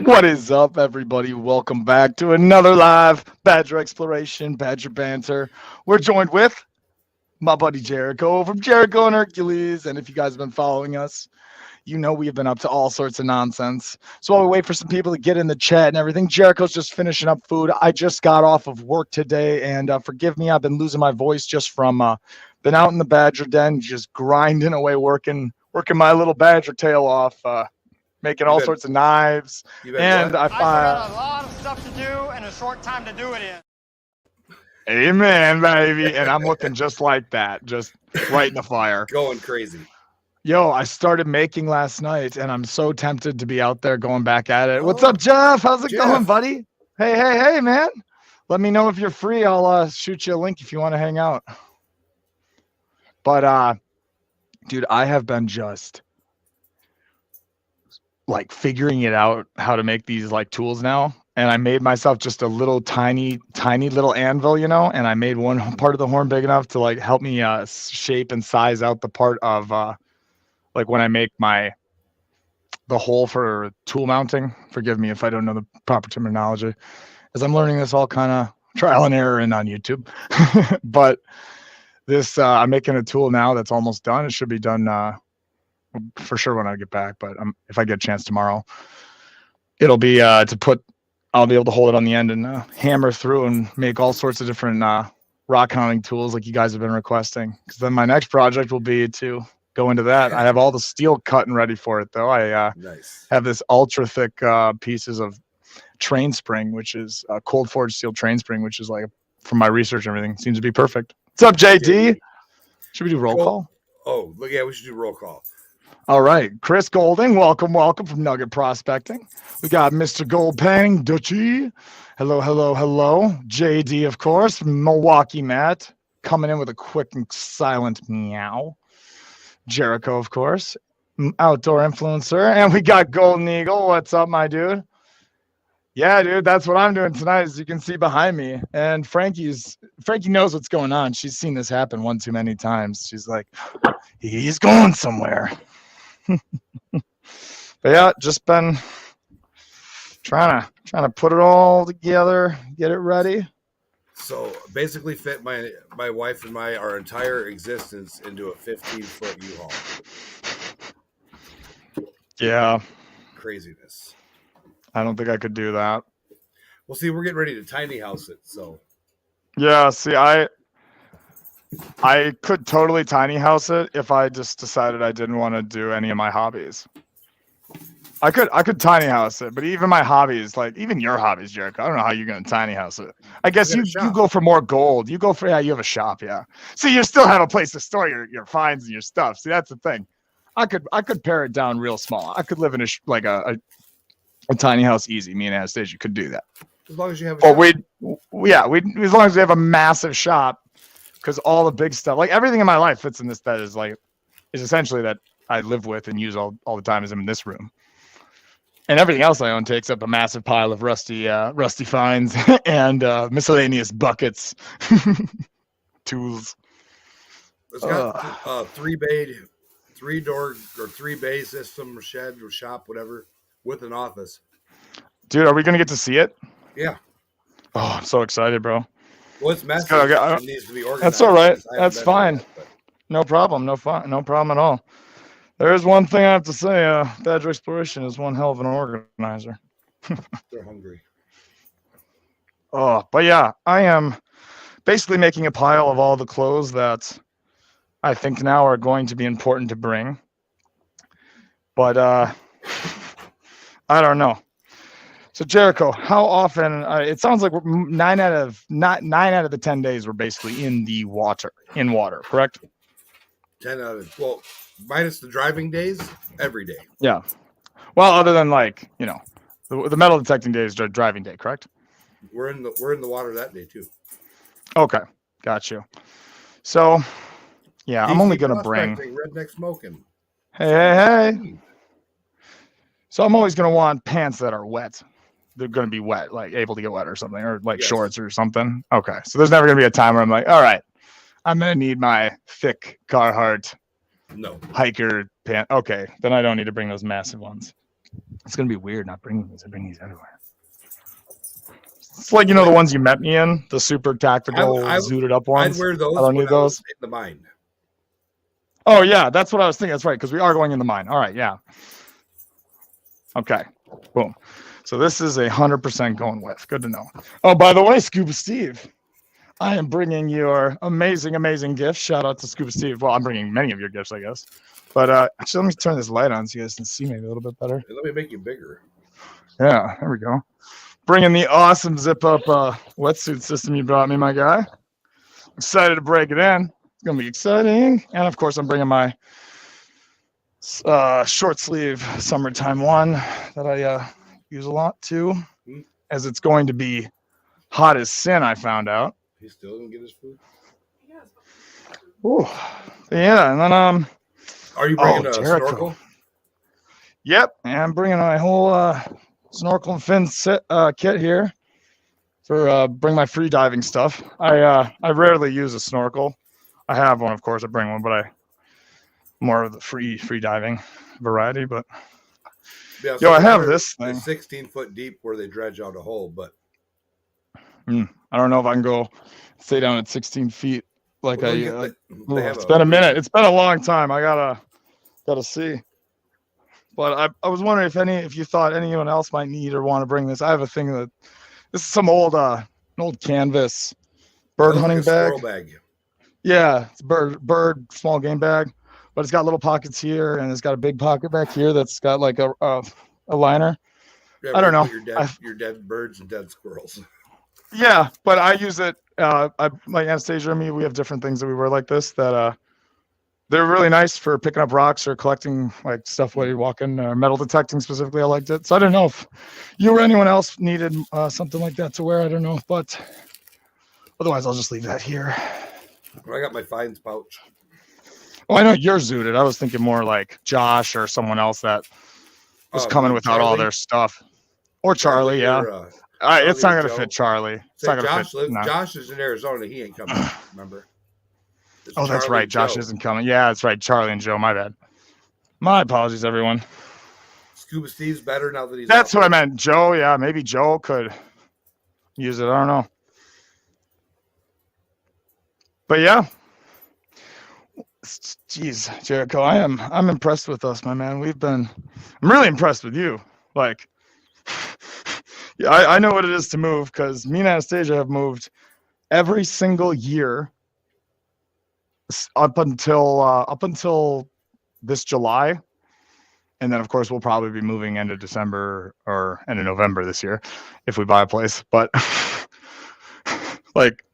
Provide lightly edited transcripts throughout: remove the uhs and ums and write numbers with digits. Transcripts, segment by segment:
What is up, everybody? Welcome back to another live Badger Exploration, Badger Banter. We're joined with my buddy Jericho from Jericho and Hercules. And if you guys have been following us, you know we have been up to all sorts of nonsense. So while we wait for some people to get in the chat and everything, Jericho's just finishing up food. I just got off of work today, and forgive me, I've been losing my voice just from been out in the Badger den, just grinding away, working my little Badger tail off. Making all sorts of knives, and I got a lot of stuff to do and a short time to do it in. Amen, baby. And I'm looking just like that, just right in the fire. Going crazy. Yo, I started making last night, and I'm so tempted to be out there going back at it. What's up, Jeff? How's it going, buddy? Hey, man. Let me know if you're free. I'll shoot you a link if you want to hang out. But, dude, I have been just like figuring it out how to make these like tools now. And I made myself just a little tiny little anvil, you know, and I made one part of the horn big enough to like help me shape and size out the part of like when I make the hole for tool mounting. Forgive me if I don't know the proper terminology, as I'm learning this all kind of trial and error and on YouTube. But this I'm making a tool now that's almost done. It should be done for sure when I get back, but if I get a chance tomorrow, it'll be I'll be able to hold it on the end and hammer through and make all sorts of different rock hunting tools like you guys have been requesting. Because then my next project will be to go into that. I have all the steel cut and ready for it, though. I have this ultra thick pieces of train spring, which is cold forged steel train spring, which is like, from my research and everything, seems to be perfect. What's up, JD? Should we do roll call? Oh, yeah, we should do roll call. All right, Chris Golding, welcome from Nugget Prospecting. We got Mr. Goldpang, Dutchy. Hello. JD, of course, from Milwaukee Matt, coming in with a quick and silent meow. Jericho, of course, outdoor influencer. And we got Golden Eagle. What's up, my dude? Yeah, dude, that's what I'm doing tonight, as you can see behind me. And Frankie knows what's going on. She's seen this happen one too many times. She's like, he's going somewhere. But yeah, just been trying to put it all together, get it ready. So basically fit my wife and our entire existence into a 15-foot U-Haul. Yeah. Craziness. I don't think I could do that. Well, see, we're getting ready to tiny house it, so. Yeah, see, I could totally tiny house it if I just decided I didn't want to do any of my hobbies. I could tiny house it, but even my hobbies, like even your hobbies, Jericho, I don't know how you're going to tiny house it. I guess you go for more gold. You have a shop, yeah. See, you still have a place to store your finds and your stuff. See, that's the thing. I could pare it down real small. I could live in a tiny house easy. Me and Anastasia could do that. As long as you have a shop. As long as we have a massive shop. Because all the big stuff, like everything in my life fits in this, that is essentially that I live with and use all the time as I'm in this room. And everything else I own takes up a massive pile of rusty finds and miscellaneous buckets, tools. It's got three bay system, shed or shop, whatever, with an office. Dude, are we gonna get to see it? Yeah. Oh, I'm so excited, bro. Well, it's messy. It needs to be organized. That's all right. That's fine. No problem. No problem at all. There is one thing I have to say. Badger Exploration is one hell of an organizer. They're hungry. Oh, but yeah, I am basically making a pile of all the clothes that I think now are going to be important to bring. But I don't know. So Jericho, how often? It sounds like 9 out of the 10 days we're basically in water, correct? 10 out of minus the driving days, every day. Yeah. Well, other than like the metal detecting day is driving day, correct? We're in the water that day too. Okay, got you. So yeah, I'm only gonna bring redneck smoking. Hey. So I'm always gonna want pants that are wet. They're going to be wet, like able to get wet or something, or like shorts or something. Okay. So there's never going to be a time where I'm like, all right, I'm going to need my thick Carhartt hiker pant. Okay. Then I don't need to bring those massive ones. It's gonna be weird not bringing these. I bring these everywhere. It's like, you know, the ones you met me in, the super tactical, zooted up ones. I'd wear those. I don't need those. In the mine. Oh yeah, that's what I was thinking. That's right, because we are going in the mine. All right, yeah. Okay, boom. So this is 100% going with. Good to know. Oh, by the way, Scuba Steve, I am bringing your amazing, amazing gift. Shout out to Scuba Steve. Well, I'm bringing many of your gifts, I guess. But actually, let me turn this light on so you guys can see maybe a little bit better. Let me make you bigger. Yeah, there we go. Bringing the awesome zip-up wetsuit system you brought me, my guy. Excited to break it in. It's going to be exciting. And, of course, I'm bringing my short sleeve summertime one that I use a lot, too, as it's going to be hot as sin, I found out. He still didn't get his food? Ooh. Yeah, and then... Are you bringing a snorkel? Yep, and I'm bringing my whole... snorkel and fin kit here for bring my free diving stuff. I rarely use a snorkel. I have one, of course. I bring one, but I more of the free diving variety. But yeah, so I have this thing. 16-foot deep where they dredge out a hole, but I don't know if I can go stay down at 16 feet like it's been a minute. It's been a long time. I gotta see. But I was wondering if you thought anyone else might need or want to bring this. I have a thing that this is some old an old canvas bird hunting bag. Squirrel bag. Yeah, it's bird small game bag, but it's got little pockets here and it's got a big pocket back here that's got like a liner. Yeah, I don't know. Your dead birds and dead squirrels. Yeah, but I use it. Like Anastasia and me, we have different things that we wear like this that they're really nice for picking up rocks or collecting like stuff while you're walking, metal detecting specifically. I liked it. So I don't know if you or anyone else needed something like that to wear. I don't know, but otherwise I'll just leave that here. I got my fines pouch. Oh, I know you're zooted. I was thinking more like Josh or someone else that was coming without all their stuff. Or Charlie, yeah. It's not going to fit Charlie. It's not going to fit. No. Josh is in Arizona. He ain't coming, remember? Oh, that's right. Josh isn't coming. Yeah, that's right. Charlie and Joe. My bad. My apologies, everyone. Scuba Steve's better now that he's. That's what I meant. Joe. Yeah, maybe Joe could use it. I don't know. But yeah. Jeez, Jericho, I'm impressed with us, my man. I'm really impressed with you. Like, yeah, I know what it is to move because me and Anastasia have moved every single year. Up until this July, and then of course we'll probably be moving into December or into November this year if we buy a place. But like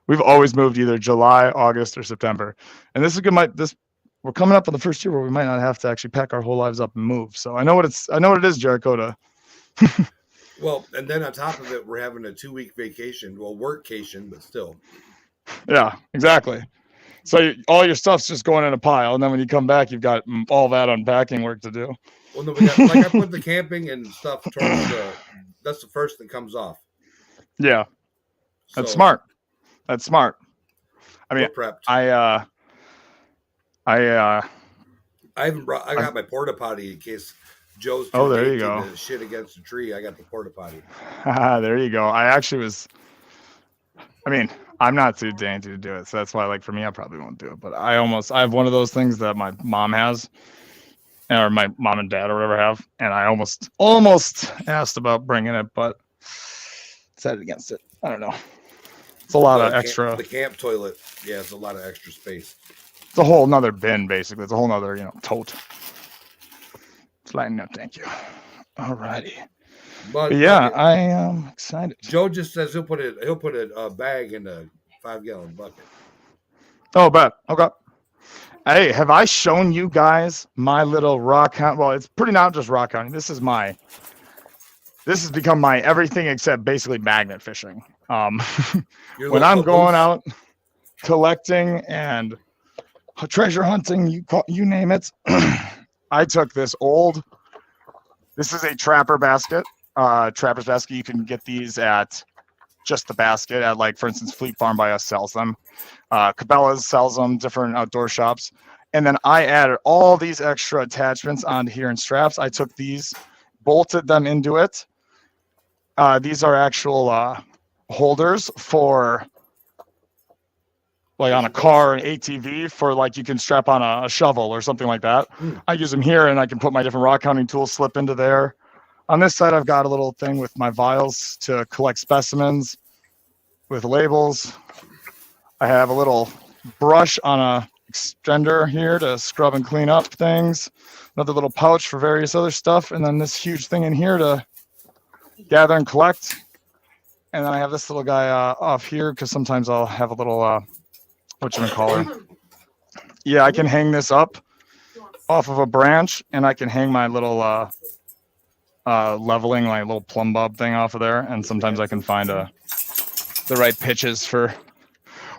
we've always moved either July, August, or September, and this is good. We're coming up on the first year where we might not have to actually pack our whole lives up and move. So I know what it is, Jericho. To well, and then on top of it, we're having a 2-week vacation. Well, workcation, but still. Yeah, exactly. So all your stuff's just going in a pile, and then when you come back, you've got all that unpacking work to do. Well, no, I put the camping and stuff towards that's the first that comes off. Yeah, that's smart. That's smart. I mean, I got my porta potty in case Joe's. Oh, there you go. Shit against a tree. I got the porta potty. There you go. I'm not too dainty to do it, so that's why, like, for me, I probably won't do it. But I have one of those things that my mom has, or my mom and dad or whatever have, and I almost asked about bringing it, but decided against it. I don't know. It's a lot of extra. The camp toilet, yeah, it's a lot of extra space. It's a whole nother bin, basically. It's a whole nother, tote. It's lighting up. Thank you. All righty. But yeah, I am excited. Joe just says he'll put a bag in a 5-gallon bucket. Oh, bet. Okay. Hey, have I shown you guys my little rock hunt? Well, it's pretty not just rock hunting. This has become my everything except basically magnet fishing. When I'm going out collecting and treasure hunting, you name it. I took this is a trapper basket. Trapper's basket. You can get these at just the basket at, like, for instance, Fleet Farm by us sells them. Cabela's sells them, different outdoor shops. And then I added all these extra attachments onto here and straps. I took these, bolted them into it. These are actual holders for like on a car, an ATV, for like you can strap on a shovel or something like that. I use them here, and I can put my different rock counting tools, slip into there. On this side, I've got a little thing with my vials to collect specimens with labels. I have a little brush on a extender here to scrub and clean up things. Another little pouch for various other stuff, and then this huge thing in here to gather and collect. And then I have this little guy off here because sometimes I'll have a little whatchamacallit. Yeah, I can hang this up off of a branch, and I can hang my little leveling, like little plumb bob thing off of there. And sometimes I can find the right pitches for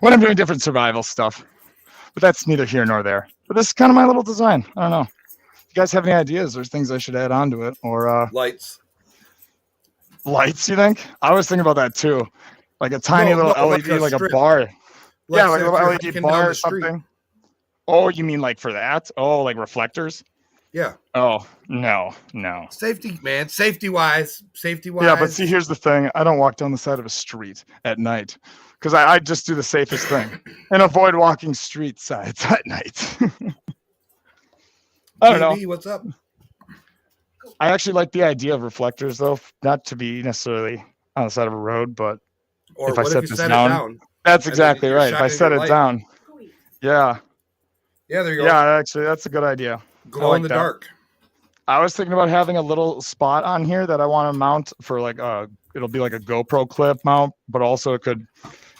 when I'm doing different survival stuff. But that's neither here nor there. But this is kind of my little design. I don't know. If you guys have any ideas, there's things I should add on to it, or lights. Lights, you think? I was thinking about that too. Like a tiny little LED, like a bar. Yeah, like a little LED bar or something. Oh, you mean like for that? Oh, like reflectors? Yeah. Oh, no. Safety, man. Safety wise. Yeah, but see, here's the thing. I don't walk down the side of a street at night because I just do the safest thing and avoid walking street sides at night. I don't know. What's up? I actually like the idea of reflectors, though, not to be necessarily on the side of a road, but or if I set this down, that's exactly right. If I set it down, yeah, there you go. Yeah, actually, that's a good idea. Glow in the dark. I was thinking about having a little spot on here that I want to mount for like it'll be like a GoPro clip mount, but also it could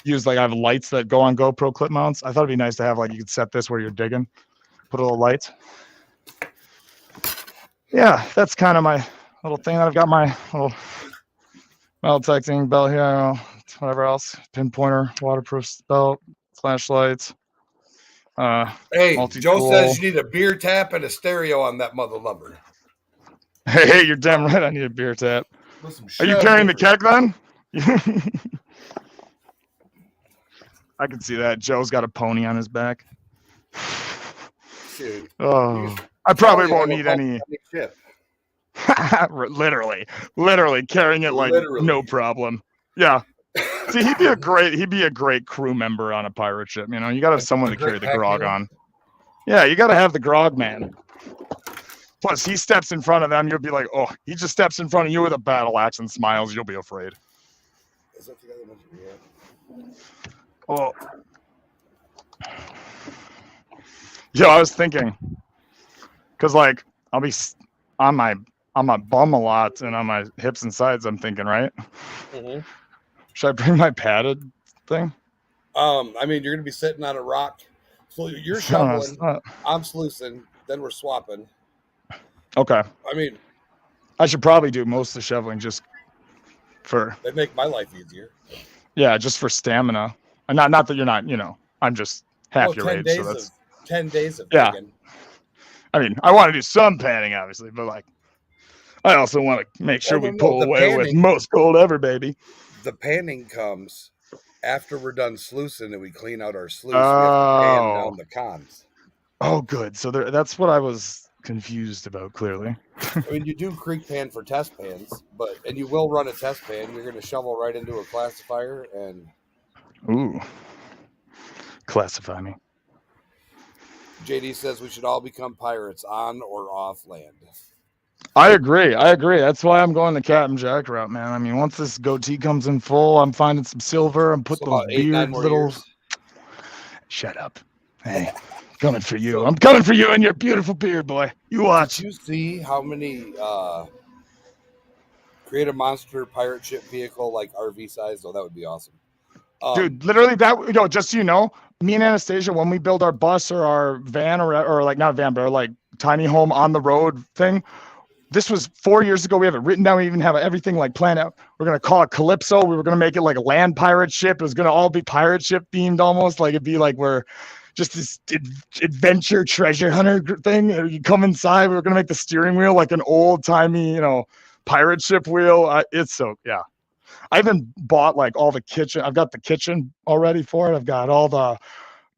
use like I have lights that go on GoPro clip mounts. I thought it'd be nice to have like you could set this where you're digging, put a little light. Yeah, that's kind of my little thing. I've got my little metal detecting belt here. I don't know, whatever else. Pinpointer, waterproof belt, flashlights. Hey, Joe says you need a beer tap and a stereo on that mother lover. Hey, you're damn right. I need a beer tap. Are you carrying the keg then? I can see that. Joe's got a pony on his back. Dude, oh. I probably won't need any. literally carrying it like no problem. Yeah. See, he'd be a great crew member on a pirate ship. You know, you got to have someone to carry the grog on. Yeah, you got to have the grog man. Plus, he steps in front of them, you'll be like, oh, he just steps in front of you with a battle axe and smiles. You'll be afraid. Oh. Yo, I was thinking. Because, like, I'll be on my bum a lot and on my hips and sides, I'm thinking, right? Mm-hmm. Should I bring my padded thing? I mean, you're going to be sitting on a rock. So you're shoveling, I'm sluicing, then we're swapping. Okay. I mean, I should probably do most of the shoveling just for... They make my life easier. Yeah, just for stamina. Not that you're not, you know, I'm just half your age. So that's 10 days of digging. I mean, I want to do some panning, obviously, but like, I also want to make sure we pull away with most gold ever, baby. The panning comes after we're done sluicing and we clean out our sluice. We have to pan down the cons. Oh, good. So that's what I was confused about, clearly. I mean, you do creek pan for test pans, and you will run a test pan. You're going to shovel right into a classifier and... Ooh. Classify me. JD says we should all become pirates on or off land. I agree. That's why I'm going the Captain Jack route, man. I mean, once this goatee comes in full, I'm finding some silver. I'm putting those beard little... Shut up. Hey, coming for you. I'm coming for you and your beautiful beard, boy. You watch. Did you see how many create a monster pirate ship vehicle like RV size? Oh, that would be awesome. Dude, literally that, just so you know, me and Anastasia, when we build our bus or our van or like not van, but like tiny home on the road thing, this was 4 years ago. We have it written down. We even have everything like planned out. We're going to call it Calypso. We were going to make it like a land pirate ship. It was going to all be pirate ship themed almost. Like it'd be like we're just this adventure treasure hunter thing. You come inside. We were going to make the steering wheel like an old timey, pirate ship wheel. It's so, yeah. I even bought like all the kitchen. I've got the kitchen already for it. I've got all the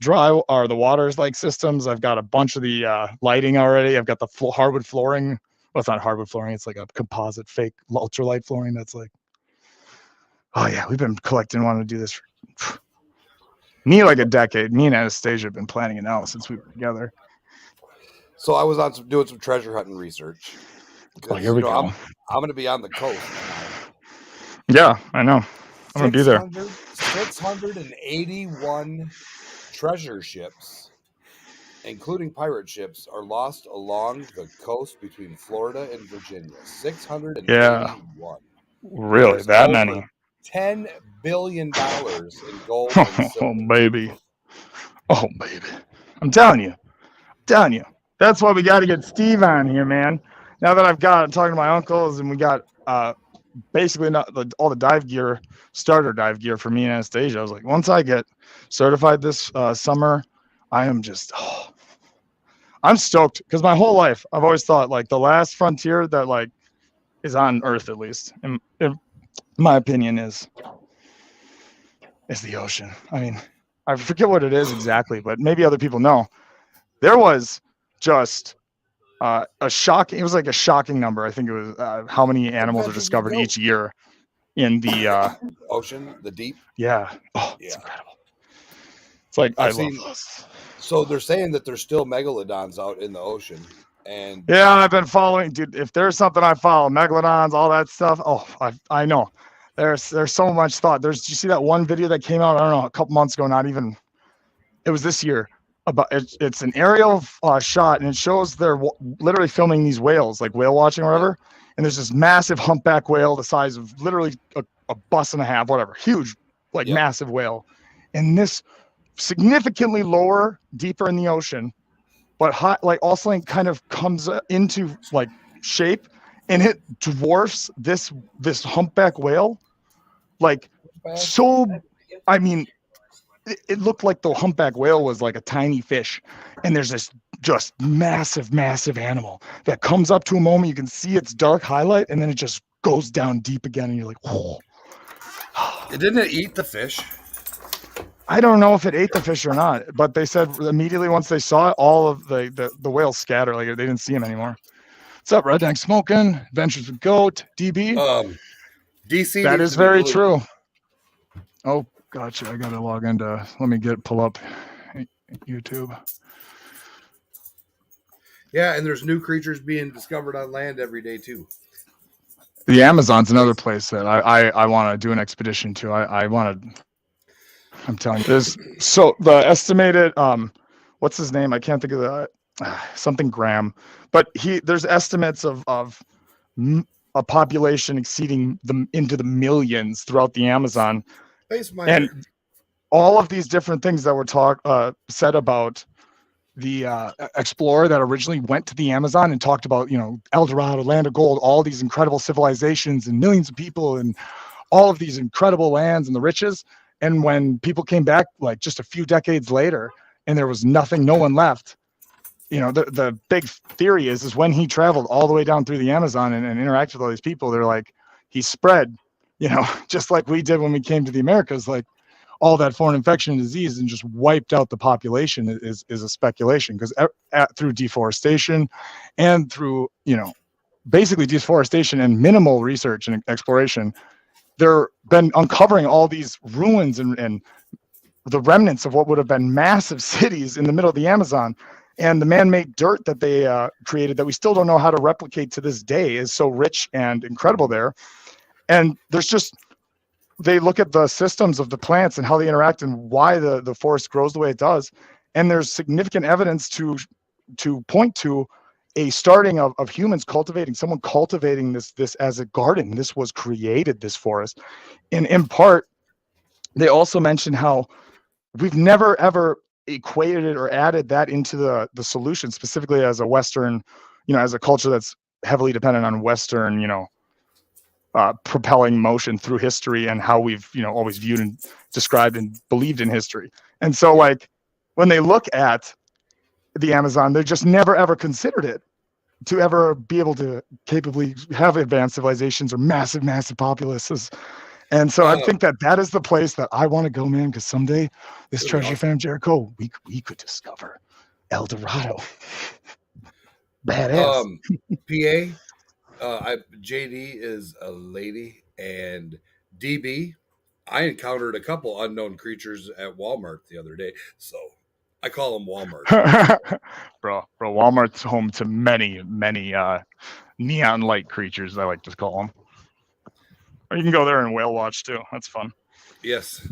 the waters like systems. I've got a bunch of the lighting already. I've got the hardwood flooring. Well, it's not hardwood flooring. It's like a composite fake ultralight flooring. That's like, oh yeah, we've been collecting, wanting to do this for me like a decade. Me and Anastasia have been planning it out since we were together. So I was doing some treasure hunting research. Oh, here we go. I'm going to be on the coast. Yeah, I know. I'm going to be there. 681 treasure ships, including pirate ships, are lost along the coast between Florida and Virginia. 681. Yeah. Really? That many? $10 billion in gold and silver. Oh, baby. Oh, baby. I'm telling you. That's why we got to get Steve on here, man. Now that I'm talking to my uncles, and we got basically all the dive gear, starter dive gear for me and Anastasia. I was like, once I get certified this summer, I am just, I'm stoked, because my whole life I've always thought like the last frontier that like is on Earth, at least in my opinion, is the ocean. I mean, I forget what it is exactly, but maybe other people know. There was just it was like a shocking number. I think it was how many animals are discovered each year in the ocean, the deep. Yeah. Oh, it's incredible. It's like, I love this. So they're saying that there's still megalodons out in the ocean. And yeah, I've been following, dude. If there's something I follow, megalodons, all that stuff. Oh, I know. There's so much thought. Did you see that one video that came out, I don't know, a couple months ago, it was this year, about it's an aerial shot, and it shows they're literally filming these whales, like whale watching or whatever. And there's this massive humpback whale the size of literally a bus and a half, whatever, huge, like massive whale. And this significantly lower, deeper in the ocean, but hot, like also kind of comes into like shape, and it dwarfs this humpback whale. Like, so, I mean, it looked like the humpback whale was like a tiny fish, and there's this just massive animal that comes up to a moment, you can see its dark highlight, and then it just goes down deep again, and you're like, whoa. Didn't it eat the fish? I don't know if it ate the fish or not, but they said immediately once they saw it, all of the whales scattered, like they didn't see him anymore. What's up, Redneck Smoking? Adventures with Goat, DB? DC. That is very true. Oh, gotcha. I gotta log into. Let me pull up YouTube. Yeah, and there's new creatures being discovered on land every day too. The Amazon's another place that I want to do an expedition to. I want to. I'm telling you, so the estimated what's his name? I can't think of the something Graham, but there's estimates of a population exceeding into the millions throughout the Amazon. And all of these different things that were said about the explorer that originally went to the Amazon and talked about, El Dorado, land of gold, all these incredible civilizations and millions of people and all of these incredible lands and the riches. And when people came back, like just a few decades later, and there was nothing, no one left, the big theory is when he traveled all the way down through the Amazon and interacted with all these people, they're like, he spread, just like we did when we came to the Americas, like all that foreign infection and disease, and just wiped out the population is a speculation, because through deforestation and through, basically deforestation and minimal research and exploration, they're been uncovering all these ruins and the remnants of what would have been massive cities in the middle of the Amazon. And the man-made dirt that they created that we still don't know how to replicate to this day is so rich and incredible there. And they look at the systems of the plants and how they interact and why the forest grows the way it does. And there's significant evidence to point to a starting of humans someone cultivating this as a garden. This was created, this forest. And in part, they also mentioned how we've never, ever equated it or added that into the solution, specifically as a Western, as a culture that's heavily dependent on Western, propelling motion through history and how we've, always viewed and described and believed in history. And so like when they look at the Amazon, they just never, ever considered it to ever be able to capably have advanced civilizations or massive populaces. And so I think that is the place that I want to go, man, because someday this treasure awesome. fam Jericho, we could discover El Dorado. Badass. JD is a lady, and DB, I encountered a couple unknown creatures at Walmart the other day, so I call them Walmart. bro, Walmart's home to many neon light creatures, I like to call them. Or you can go there and whale watch too. That's fun. Yes.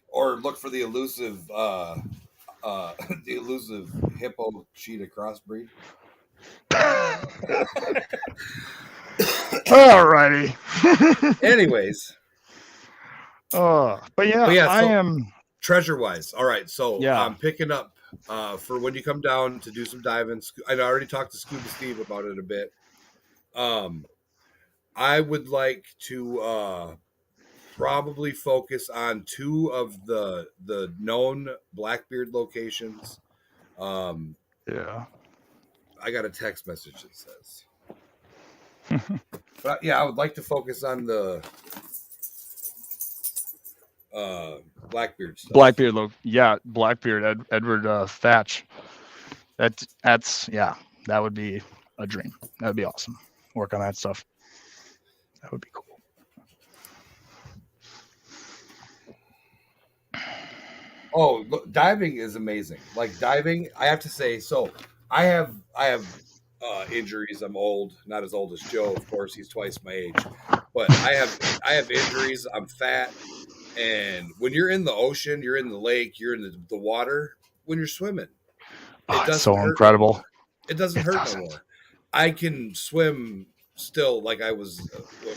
Or look for the elusive hippo cheetah crossbreed. Alrighty. Anyways. But yeah, I am treasure wise. All right, so yeah. I'm picking up for when you come down to do some diving. I already talked to Scuba Steve about it a bit. I would like to probably focus on 2 of the known Blackbeard locations. Yeah. I got a text message that says. But yeah, I would like to focus on the Blackbeard stuff. Blackbeard, Blackbeard, Edward Thatch. That's yeah, that would be a dream. That would be awesome. Work on that stuff. That would be cool. Oh, look, diving is amazing. Like diving, I have to say. So I have injuries. I'm old, not as old as Joe, of course. He's twice my age, but I have injuries. I'm fat, and when you're in the ocean, you're in the lake, you're in the water. When you're swimming, it's so incredible. No, it doesn't hurt no more. I can swim still like I was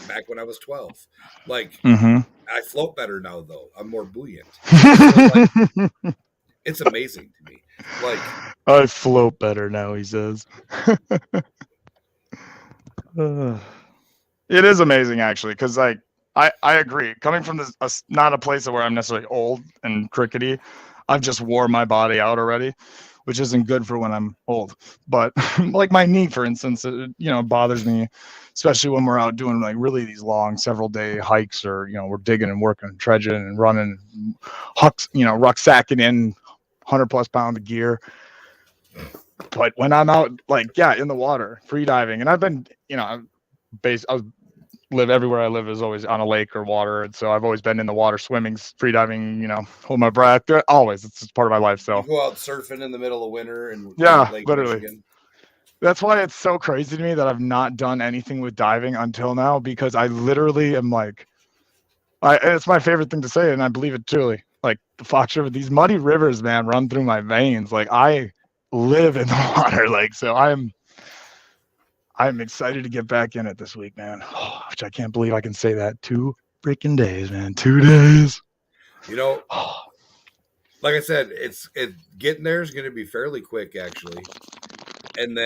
back when I was 12. Like I float better now, though. I'm more buoyant. So, like, it's amazing to me. Like I float better now, he says. It is amazing, actually, because like I agree. Coming from this, not a place where I'm necessarily old and crickety, I've just wore my body out already, which isn't good for when I'm old. But like my knee, for instance, it bothers me, especially when we're out doing like really these long several day hikes, or we're digging and working and dredging and running, rucksacking in 100+ pound of gear. But when I'm out, like in the water, free diving, and I've been, I live everywhere I live is always on a lake or water, and so I've always been in the water, swimming, free diving, hold my breath. Always, it's just part of my life. So you go out surfing in the middle of winter, and Lake literally. Michigan. That's why it's so crazy to me that I've not done anything with diving until now, because I literally am like, it's my favorite thing to say, and I believe it truly. Like the Fox River, these muddy rivers, man, run through my veins. Like I live in the water, like so. I'm excited to get back in it this week, man. Which I can't believe I can say that. 2 freaking days, man. 2 days. Like I said, getting there is going to be fairly quick, actually. And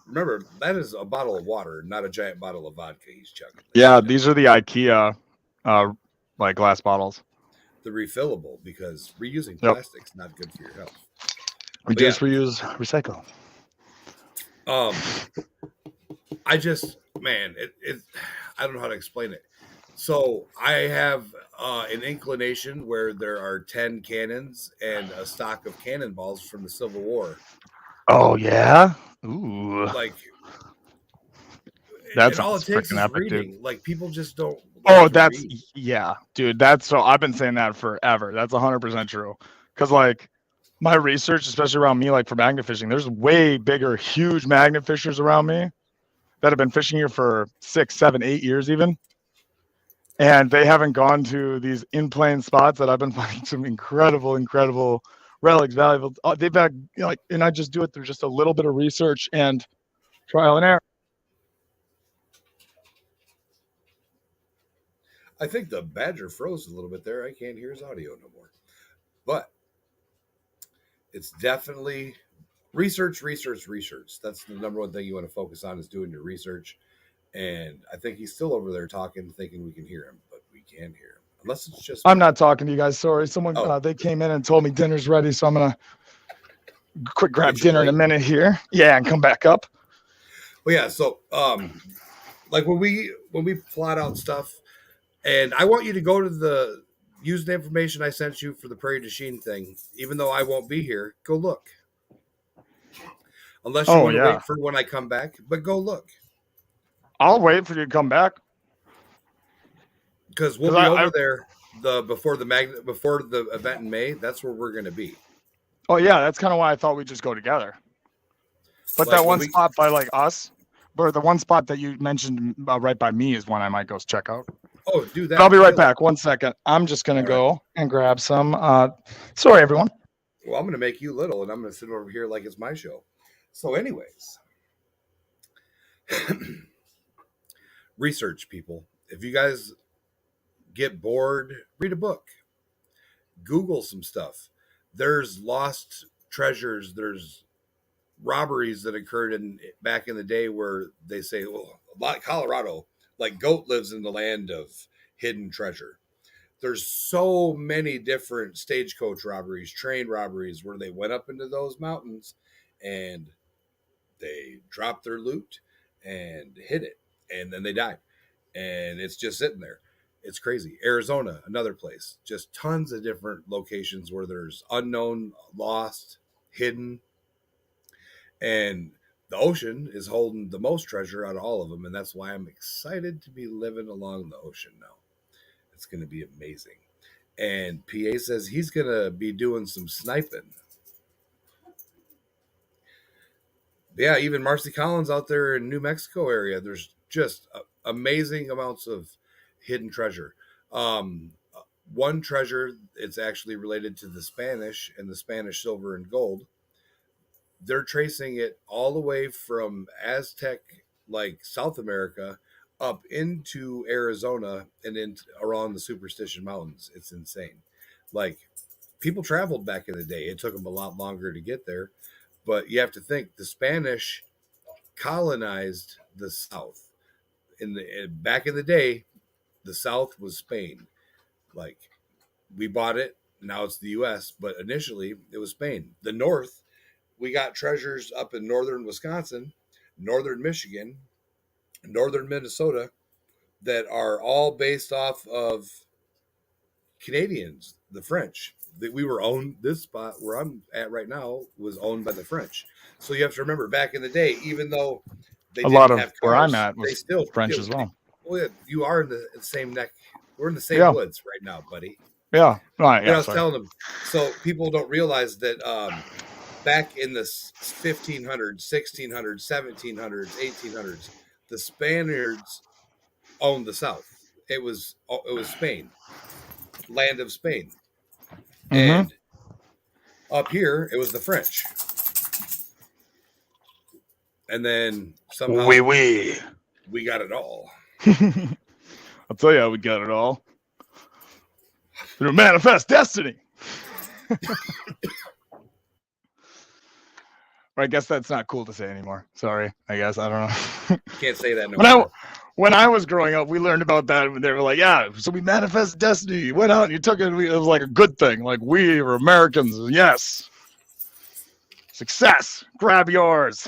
remember, that is a bottle of water, not a giant bottle of vodka he's chugging. Yeah, these are the IKEA like glass bottles. The refillable, because reusing plastic's not good for your health. Reduce, reuse, recycle. I just, man, I don't know how to explain it. So I have an inclination where there are 10 cannons and a stock of cannonballs from the Civil War. Oh yeah, ooh, like that's all it takes is epic, reading. Dude. Like people just don't. That's read. Yeah, dude. That's so. I've been saying that forever. That's 100% true. Because like my research, especially around me, like for magnet fishing, there's way bigger, huge magnet fishers around me that have been fishing here for 6, 7, 8 years even. And they haven't gone to these in-plane spots that I've been finding some incredible relics, valuable. They've had and I just do it through just a little bit of research and trial and error. I think the Badger froze a little bit there. I can't hear his audio no more. But it's definitely research. That's the number one thing you want to focus on, is doing your research. And I think he's still over there talking, thinking we can hear him, but we can't hear him. Unless it's just... I'm not talking to you guys. Sorry. Someone, they came in and told me dinner's ready, so I'm going to quick grab dinner in a minute here. Yeah, and come back up. Well, yeah, so like when we plot out stuff, And I want you to go to use the information I sent you for the Prairie du Chien thing. Even though I won't be here, go look. Unless you want to wait for when I come back, but go look. I'll wait for you to come back. Because we'll be over there before the event in May. That's where we're going to be. Oh yeah, that's kind of why I thought we'd just go together. But like that one spot by like us, or the one spot that you mentioned right by me is one I might go check out. Oh, do that. I'll be right back. 1 second. I'm just gonna go and grab some. Sorry, everyone. Well, I'm gonna make you little, and I'm gonna sit over here like it's my show. So, anyways, research, people. If you guys get bored, read a book. Google some stuff. There's lost treasures. There's robberies that occurred back in the day where they say, well, Colorado, like goat lives in the land of hidden treasure. There's so many different stagecoach robberies, train robberies, where they went up into those mountains and they dropped their loot and hid it, and then they died, and it's just sitting there. It's crazy. Arizona, another place, just tons of different locations where there's unknown, lost, hidden, and the ocean is holding the most treasure out of all of them, and that's why I'm excited to be living along the ocean now. It's going to be amazing. And PA says he's going to be doing some sniping. Yeah, even Marcy Collins out there in New Mexico area, there's just amazing amounts of hidden treasure. One treasure, it's actually related to the Spanish and the Spanish silver and gold. They're tracing it all the way from Aztec, like South America, up into Arizona and around the Superstition Mountains. It's insane. Like, people traveled back in the day. It took them a lot longer to get there. But you have to think, the Spanish colonized the South. Back in the day, the South was Spain. Like, we bought it. Now it's the U.S., but initially it was Spain. The North, we got treasures up in northern Wisconsin, northern Michigan, northern Minnesota that are all based off of Canadians, the French. That we were owned. This spot where I'm at right now was owned by the French. So you have to remember, back in the day, even though they didn't have cars, where I'm at was they still French as well. Well, yeah, you are in the same neck. We're in the same woods right now, buddy. Yeah, right. Yeah, I was telling them. So people don't realize that back in the 1500s, 1600s, 1700s, 1800s, the Spaniards owned the South. It was Spain, land of Spain. And up here, it was the French. And then somehow we got it all. I'll tell you how we got it all. Through manifest destiny. I guess that's not cool to say anymore. Sorry. I guess. I don't know. Can't say that no more. When I was growing up, we learned about that. And they were like, yeah, so we manifest destiny. You went out and you took it. It was like a good thing. Like, we were Americans. Yes. Success. Grab yours.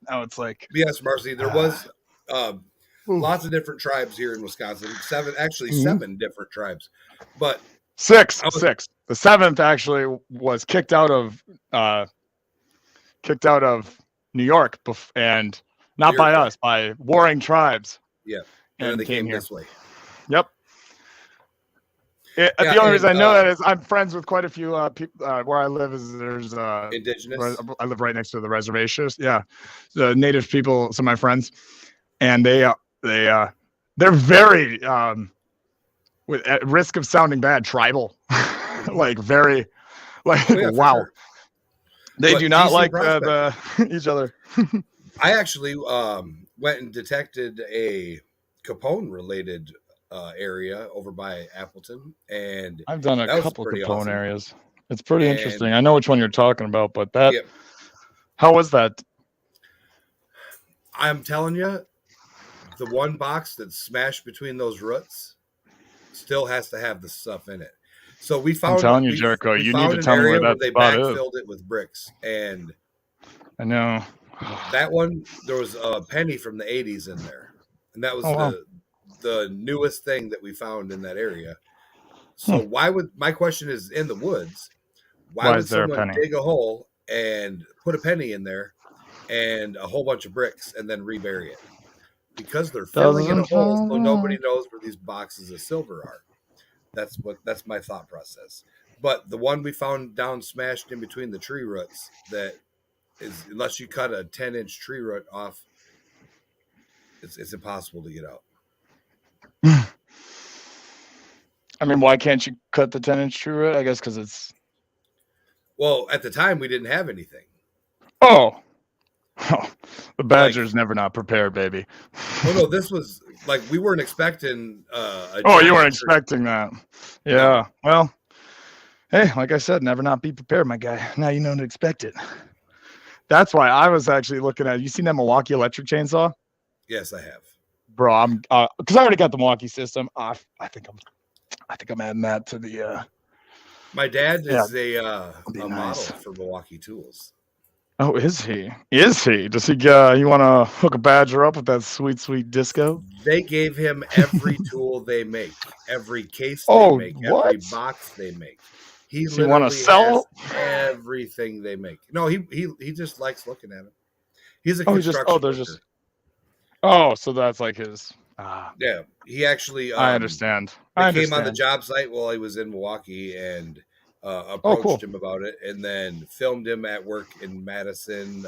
Now it's like. Yes, Marcy. There was lots of different tribes here in Wisconsin. Seven different tribes. But six. The seventh actually was kicked out of New York and not by us, by warring tribes. Yeah, and they came this way. Yep. The only reason I know that is I'm friends with quite a few people where I live. There's indigenous. I live right next to the reservations. Yeah, the native people, some of my friends, and they're very at risk of sounding bad, tribal, like very, like wow. Sure. They do not like each other. I actually went and detected a Capone-related area over by Appleton, and I've done a couple Capone areas. It's pretty interesting. I know which one you're talking about, but how was that? I'm telling you, the one box that's smashed between those roots still has to have the stuff in it. So we found. I'm telling you, Jericho, you need to tell me where that spot is. They backfilled it with bricks, and I know that one. There was a penny from the '80s in there, and that was the newest thing that we found in that area. So why would, my question is, in the woods, why would is there a someone penny? dig a hole and put a penny in there and a whole bunch of bricks and then rebury it? Because they're filling in a hole so nobody knows where these boxes of silver are. That's my thought process. But the one we found down smashed in between the tree roots, that is, unless you cut a 10-inch tree root off, it's impossible to get out. I mean, why can't you cut the 10-inch tree root? I guess because it's. Well, at the time we didn't have anything. Oh, the Badger's never not prepared, baby. Oh no, this was like, we weren't expecting. You weren't expecting that. Yeah. No. Well, hey, like I said, never not be prepared, my guy. Now you know to expect it. That's why I was actually looking at. You seen that Milwaukee electric chainsaw? Yes, I have. Bro, I'm because I already got the Milwaukee system. I think I'm adding that to the. My dad is a model for Milwaukee tools. Oh, is he? Is he? Does he? You want to hook a Badger up with that sweet, sweet disco? They gave him every tool they make, every case they make, every box they make. He literally has everything they make. No, he just likes looking at it. He's a construction worker. So that's like his. Yeah, he actually. I understand. I came on the job site while he was in Milwaukee and approached him about it, and then filmed him at work in Madison,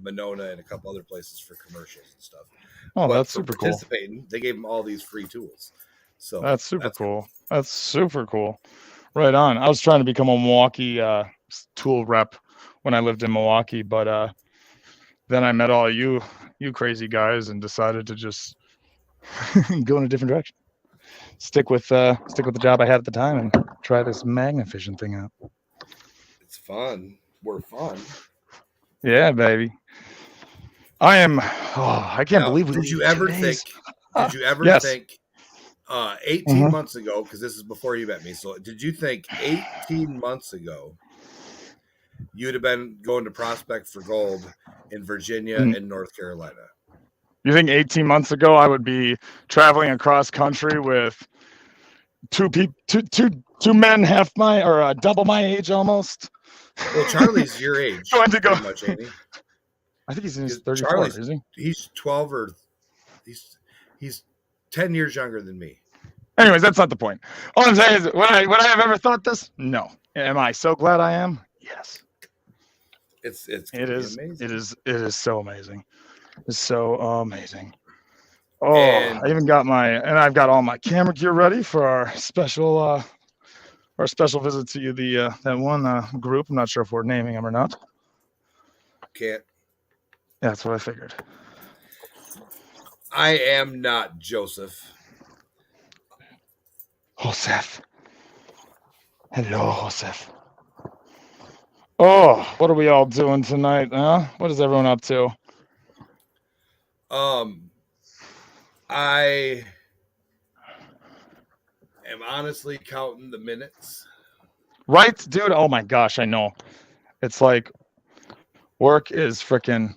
Monona, and a couple other places for commercials and stuff. Oh, that's super cool. They gave him all these free tools. So that's super cool. That's super cool. Right on. I was trying to become a Milwaukee tool rep when I lived in Milwaukee, but then I met all you crazy guys and decided to just go in a different direction. Stick with the job I had at the time and try this Magnification thing out. It's fun. We're fun. Yeah, baby. I am. Oh, I can't believe we. Did you ever think? 18 months ago, because this is before you met me. So, did you think 18 months ago you'd have been going to prospect for gold in Virginia and North Carolina? You think 18 months ago I would be traveling across country with two men half my or double my age almost? Well, Charlie's your age. Going to go. Much, ain't he? I think he's in his 34. Is he? He's 12 or he's 10 years younger than me. Anyways, that's not the point. All I'm saying is, would I have ever thought this? No. Am I so glad I am? Yes. It is amazing. It is so amazing. It's so amazing. Oh, I've got all my camera gear ready for our special visit to you, that one group. I'm not sure if we're naming them or not. Can't. Yeah, that's what I figured. I am not Joseph. Joseph. Hello, Joseph. Oh, what are we all doing tonight, huh? What is everyone up to? I am honestly counting the minutes. Right, dude? Oh my gosh, I know. It's like work is freaking.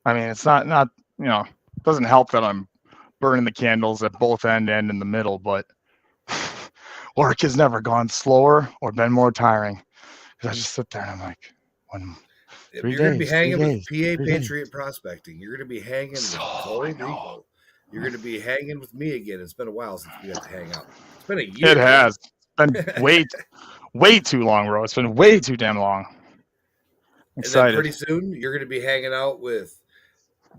I mean, it's not it doesn't help that I'm burning the candles at both end and in the middle, but work has never gone slower or been more tiring. Because I just sit there and I'm like, you're going to be hanging with PA Patriot Prospecting. You're going to be hanging with Gold Eagle. You're going to be hanging with me again. It's been a while since we got to hang out. It's been a year. It has. It's been way too long, bro. It's been way too damn long. Excited. And then pretty soon, you're going to be hanging out with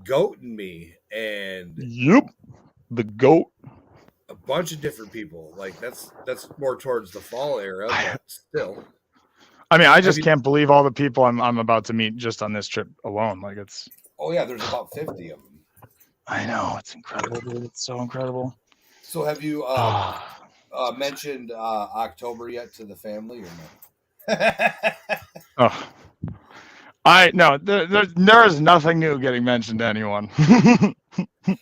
Goat and me. And the Goat. A bunch of different people. Like, that's more towards the fall era, but still. I mean, I just can't believe all the people I'm about to meet just on this trip alone. Like, it's. Oh yeah, there's about 50 of them. I know, it's incredible, dude. It's so incredible. So, have you mentioned October yet to the family or no? No. There is nothing new getting mentioned to anyone.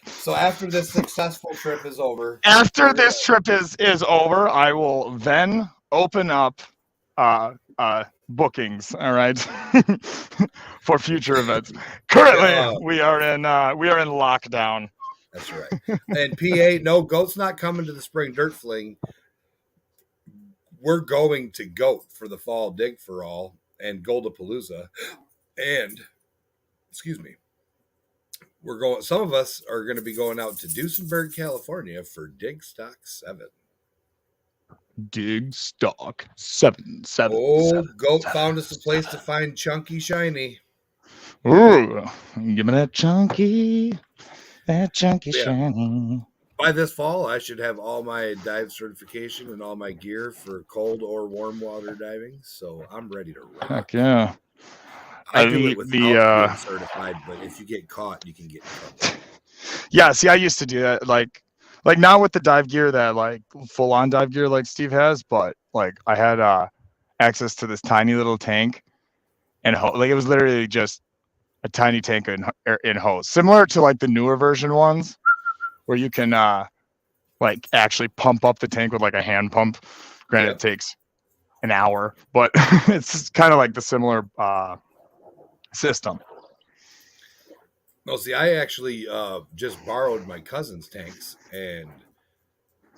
So after this successful trip is over. After this trip is over, I will then open up bookings, all right, for future events. Currently, we are in lockdown, That's right. And PA, no, Goat's not coming to the spring dirt fling. We're going to Goat for the fall dig for all and Goldapalooza. And, excuse me, some of us are going to be going out to Duesenberg, California for Dig Stock 7. Dig Stock 7. Goat found us a place to find chunky shiny. Ooh, give me that chunky shiny. By this fall, I should have all my dive certification and all my gear for cold or warm water diving. So I'm ready to rock. Heck yeah. I do it without being certified, but if you get caught, you can get caught. Yeah, see, I used to do that, like not with the dive gear that like full on dive gear like Steve has, but like I had access to this tiny little tank, and like it was literally just a tiny tank in hose, similar to like the newer version ones, where you can like actually pump up the tank with like a hand pump. Granted, It takes an hour, but it's kind of like the similar system. No, see, I actually just borrowed my cousin's tanks and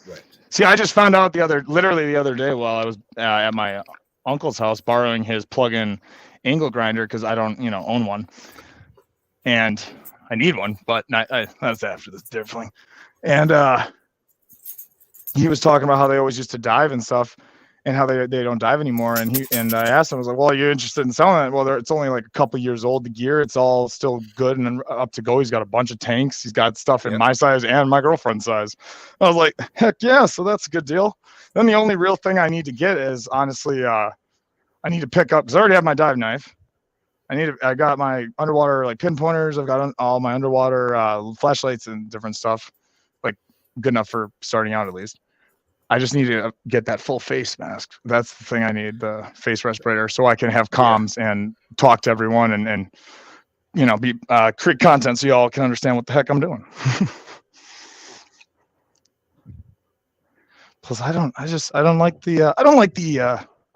went. See, I just found out literally the other day while I was at my uncle's house borrowing his plug-in angle grinder because I don't, own one, and I need one, but that's after this differently. And he was talking about how they always used to dive and stuff, and how they don't dive anymore. And I asked him, I was like, well, are you interested in selling it? Well, it's only like a couple years old, the gear. It's all still good and up to go. He's got a bunch of tanks. He's got stuff in my size and my girlfriend's size. I was like, heck yeah, so that's a good deal. Then the only real thing I need to get is, honestly, I need to pick up, because I already have my dive knife. I got my underwater like pinpointers. I've got all my underwater flashlights and different stuff, like good enough for starting out at least. I just need to get that full face mask. That's the thing I need, the face respirator, so I can have comms and talk to everyone and be create content so y'all can understand what the heck I'm doing. Plus, I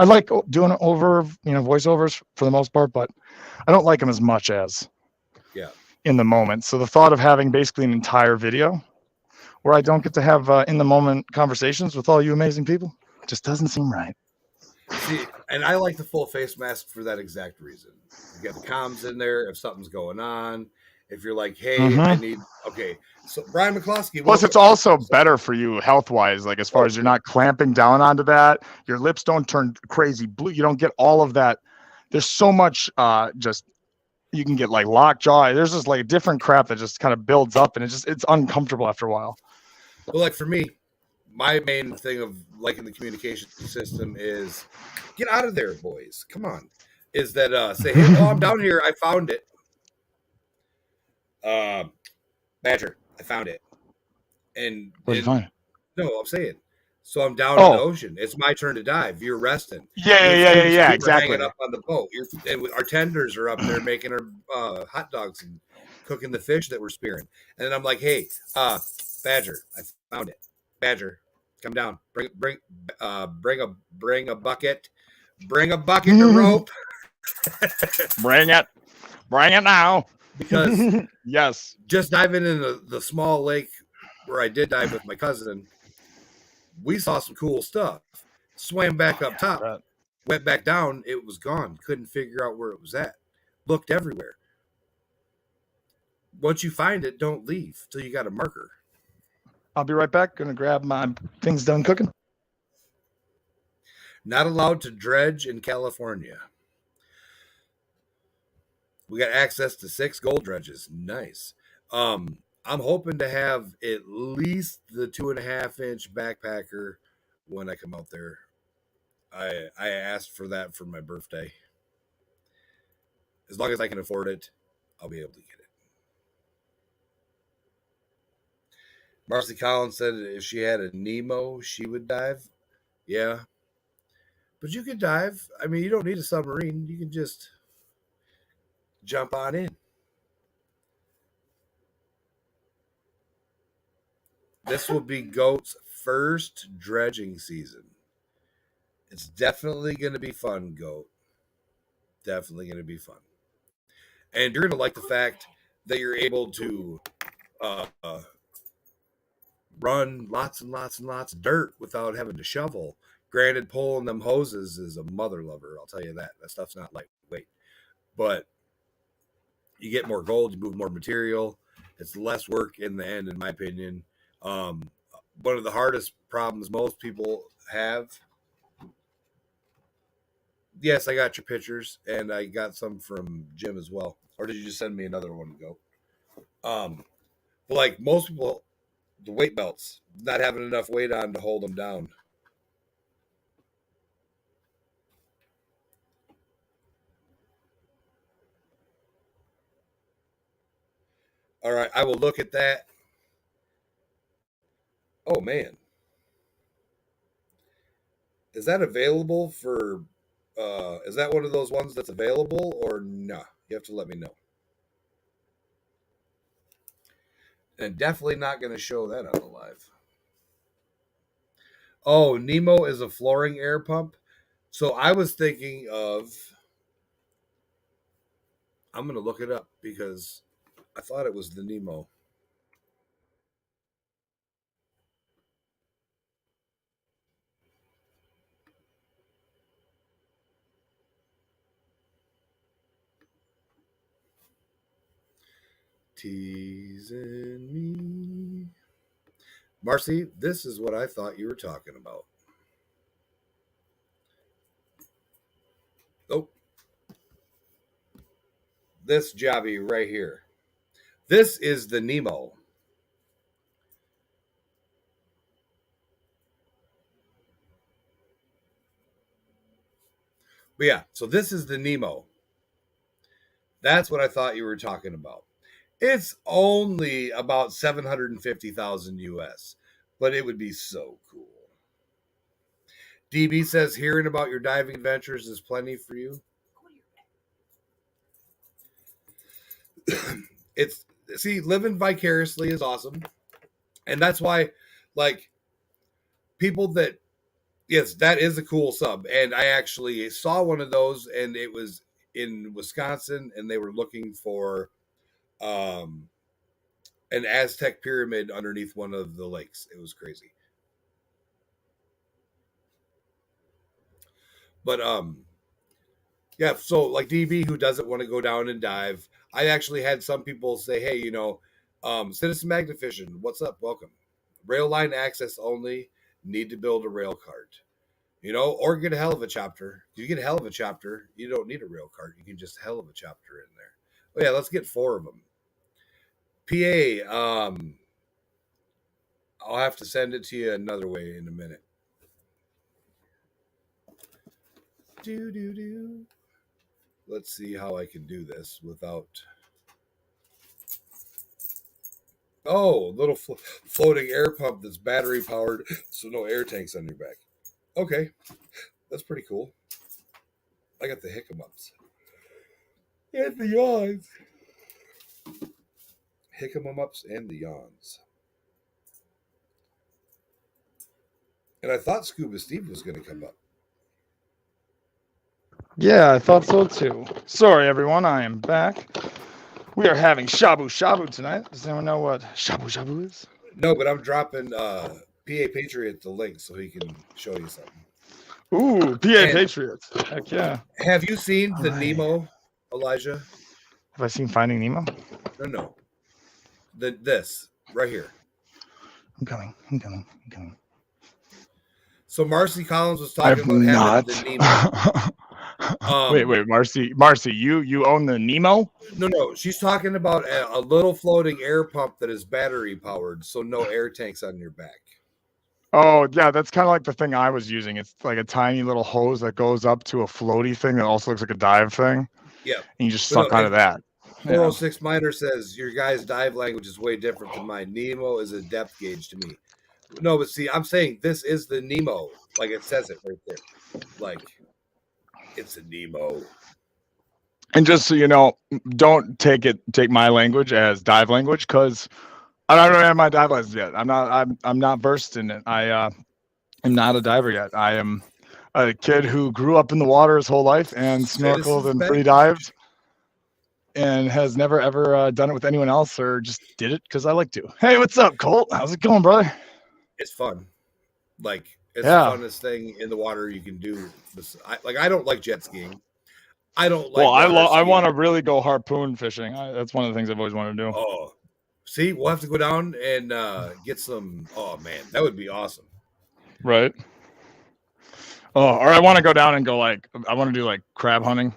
like doing it over, voiceovers for the most part, but I don't like them as much as in the moment. So the thought of having basically an entire video where I don't get to have in the moment conversations with all you amazing people just doesn't seem right. See, and I like the full face mask for that exact reason. You got the comms in there if something's going on. If you're like, hey, I need, so Brian McCloskey. Plus, it's also better for you health-wise, like as far as you're not clamping down onto that. Your lips don't turn crazy blue. You don't get all of that. There's so much you can get like lockjaw. There's just like different crap that just kind of builds up, and it's uncomfortable after a while. Well, like for me, my main thing of liking the communication system is get out of there, boys. Come on. Is that say, hey, I'm down here. I found it. Badger, I found it. And what did you find? No, I'm saying. So I'm down in the ocean. It's my turn to dive. You're resting. Yeah, exactly. Hanging up on the boat. And our tenders are up there making our hot dogs and cooking the fish that we're spearing. And then I'm like, hey, Badger, I found it. Badger, come down. Bring a bucket. Bring a bucket and rope. Bring it now. Because yes, just diving in the small lake where I did dive with my cousin, we saw some cool stuff. Swam back up top, went back down. It was gone. Couldn't figure out where it was at. Looked everywhere. Once you find it, don't leave till you got a marker. I'll be right back. Gonna grab my things done cooking. Not allowed to dredge in California. We got access to 6 gold dredges. Nice. I'm hoping to have at least the 2.5-inch backpacker when I come out there. I asked for that for my birthday. As long as I can afford it, I'll be able to get it. Marcy Collins said if she had a Nemo, she would dive. Yeah. But you could dive. I mean, you don't need a submarine. You can just jump on in. This will be Goat's first dredging season. It's definitely going to be fun, Goat. Definitely going to be fun. And you're going to like the fact that you're able to run lots and lots and lots of dirt without having to shovel. Granted, pulling them hoses is a mother lover. I'll tell you that. That stuff's not lightweight. But you get more gold, you move more material. It's less work in the end, in my opinion. One of the hardest problems most people have. Yes, I got your pictures, and I got some from Jim as well. Or did you just send me another one to go? Like most people, the weight belts, not having enough weight on to hold them down. All right, I will look at that. Oh, man. Is that available for, is that one of those ones that's available or no? You have to let me know. And definitely not going to show that on the live. Oh, Nemo is a flooring air pump. So I was thinking of, I'm going to look it up because I thought it was the Nemo. Teasing me. Marcy, this is what I thought you were talking about. Oh. This Joby right here. This is the Nemo. But yeah, so this is the Nemo. That's what I thought you were talking about. It's only about 750,000 US, but it would be so cool. DB says hearing about your diving adventures is plenty for you. Living vicariously is awesome. And that's why, like, people that, yes, that is a cool sub. And I actually saw one of those, and it was in Wisconsin, and they were looking for an Aztec pyramid underneath one of the lakes. It was crazy. But yeah, so like DB, who doesn't want to go down and dive, I actually had some people say, hey, Citizen Magnificent, what's up? Welcome. Rail line access only, need to build a rail cart. Or get a hell of a chopper. You get a hell of a chopper, you don't need a rail cart. You can just hell of a chopper in there. Oh yeah, let's get 4 of them. PA, I'll have to send it to you another way in a minute. Let's see how I can do this without. Oh, little floating air pump that's battery powered, so no air tanks on your back. Okay, that's pretty cool. I got the hiccups and the yawns. Hiccups and the yawns. And I thought Scuba Steve was going to come up. Yeah, I thought so too. Sorry, everyone, I am back. We are having shabu shabu tonight. Does anyone know what shabu shabu is? No, but I'm dropping PA Patriot the link so he can show you something. Ooh, PA Patriots. Heck yeah. Have you seen the Nemo, Elijah? Have I seen Finding Nemo? No. This right here. I'm coming. So Marcy Collins was talking about having the Nemo. Wait, Marcy, you own the Nemo? No, she's talking about a little floating air pump that is battery powered, so no air tanks on your back. Oh yeah, that's kind of like the thing I was using. It's like a tiny little hose that goes up to a floaty thing that also looks like a dive thing. Yeah, and you just suck out of that. 406 Miner says your guy's dive language is way different than mine. Nemo is a depth gauge to me. No, but see, I'm saying this is the Nemo, like it says it right there, like it's a Nemo. And just so you know, don't take my language as dive language because I don't have my dive license yet. I'm not versed in it. I am not a diver yet. I am a kid who grew up in the water his whole life and snorkeled and free dived, and has never ever done it with anyone else or just did it because I like to. Hey, what's up, Colt? How's it going, brother? it's fun. Like it's Yeah. the funnest thing in the water you can do. I don't like jet skiing. I don't like. Well, I skiing. want to really go harpoon fishing. That's one of the things I've always wanted to do. Oh, see, we'll have to go down and get some. Oh man, that would be awesome. Right. Oh, or I want to go down and go I want to do crab hunting.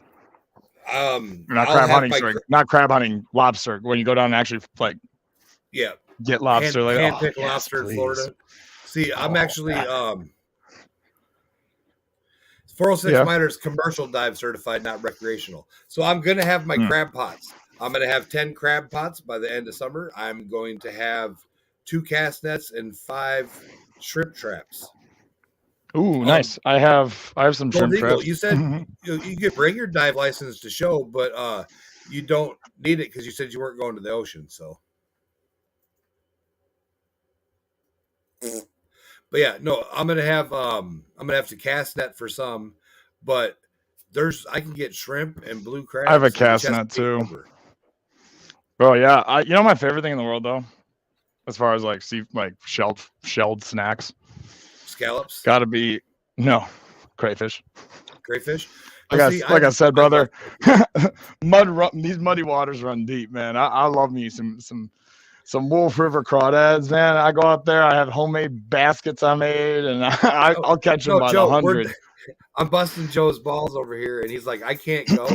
Not crab hunting, sorry, not crab hunting, lobster. When you go down and actually get lobster, hand pick lobster in Florida. See, I'm actually 406 Miners commercial dive certified, not recreational. So I'm gonna have my crab pots. I'm gonna have 10 crab pots by the end of summer. I'm going to have 2 cast nets and 5 shrimp traps. Ooh, nice. I have some shrimp traps. You said you could bring your dive license to show, but you don't need it because you said you weren't going to the ocean. So, but yeah, no, I'm gonna have to cast net for some, but I can get shrimp and blue crabs. I have a cast net too. Bro, yeah, you know my favorite thing in the world though, as far as shelled snacks. Scallops? Gotta be crayfish. Crayfish? Like I said, brother, these muddy waters run deep, man. I love me some Wolf River crawdads, man. I go up there, I have homemade baskets I made, and I'll catch them by 100. I'm busting Joe's balls over here, and he's like, I can't go.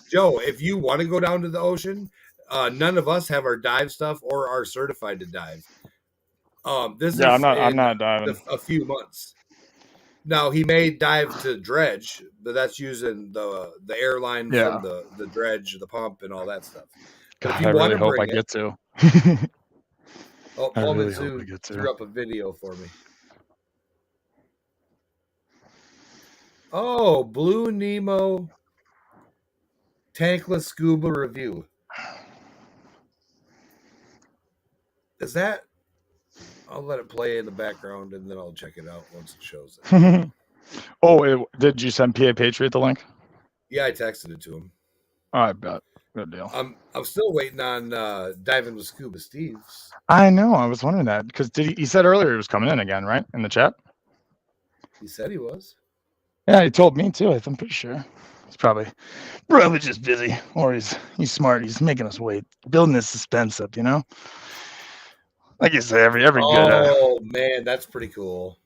Joe, if you want to go down to the ocean, none of us have our dive stuff or are certified to dive. I'm not diving. A few months. Now he may dive to dredge, but that's using the airline from the dredge, the pump, and all that stuff. God, I really hope I get to. Paul Mitsu threw up a video for me. Oh, Blue Nemo tankless scuba review. Is that? I'll let it play in the background and then I'll check it out once it shows it. Did you send PA Patriot the link? Yeah, I texted it to him. I bet. Good deal. I'm still waiting on Diving with Scuba Steve's. I know. I was wondering that because he said earlier he was coming in again, right? In the chat. He said he was. Yeah, he told me too. I'm pretty sure. He's probably just busy, or he's smart. He's making us wait, building this suspense up, Like you say, every good. Oh man, that's pretty cool.